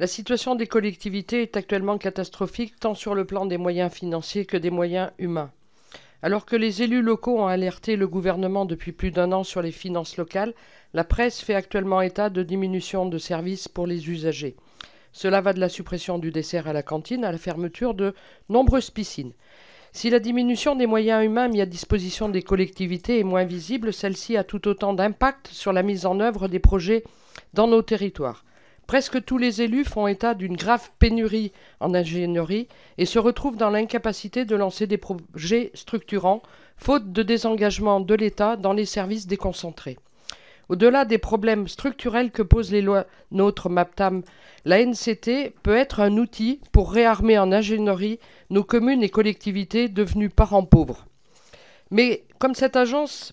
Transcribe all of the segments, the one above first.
La situation des collectivités est actuellement catastrophique, tant sur le plan des moyens financiers que des moyens humains. Alors que les élus locaux ont alerté le gouvernement depuis plus d'un an sur les finances locales, la presse fait actuellement état de diminution de services pour les usagers. Cela va de la suppression du dessert à la cantine à la fermeture de nombreuses piscines. Si la diminution des moyens humains mis à disposition des collectivités est moins visible, celle-ci a tout autant d'impact sur la mise en œuvre des projets dans nos territoires. Presque tous les élus font état d'une grave pénurie en ingénierie et se retrouvent dans l'incapacité de lancer des projets structurants, faute de désengagement de l'État dans les services déconcentrés. Au-delà des problèmes structurels que posent les lois NOTRe, MAPTAM, la NCT peut être un outil pour réarmer en ingénierie nos communes et collectivités devenues parents pauvres. Mais comme cette agence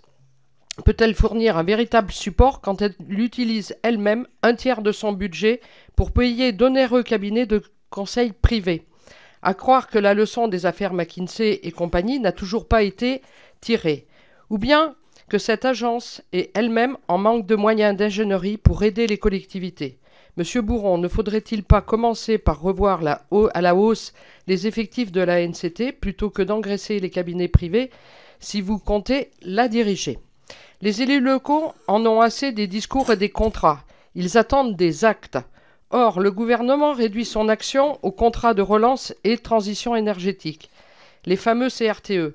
peut-elle fournir un véritable support quand elle utilise elle-même un tiers de son budget pour payer d'onéreux cabinets de conseil privés? À croire que la leçon des affaires McKinsey et compagnie n'a toujours pas été tirée. Ou bien que cette agence est elle-même en manque de moyens d'ingénierie pour aider les collectivités. Monsieur Bourron, ne faudrait-il pas commencer par revoir à la hausse les effectifs de la NCT plutôt que d'engraisser les cabinets privés si vous comptez la diriger? Les élus locaux en ont assez des discours et des contrats. Ils attendent des actes. Or, le gouvernement réduit son action aux contrats de relance et de transition énergétique, les fameux CRTE.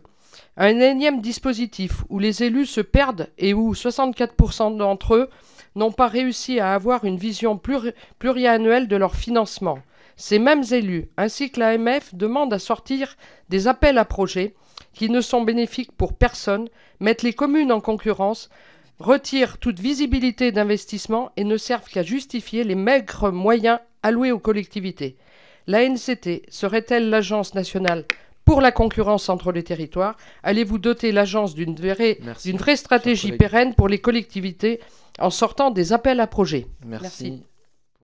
Un énième dispositif où les élus se perdent et où 64% d'entre eux n'ont pas réussi à avoir une vision pluriannuelle de leur financement. Ces mêmes élus, ainsi que l'AMF, demandent à sortir des appels à projets qui ne sont bénéfiques pour personne, mettent les communes en concurrence, retirent toute visibilité d'investissement et ne servent qu'à justifier les maigres moyens alloués aux collectivités. L'ANCT serait-elle l'agence nationale pour la concurrence entre les territoires? Allez-vous doter l'agence d'une vraie stratégie pérenne pour les collectivités en sortant des appels à projets? Merci.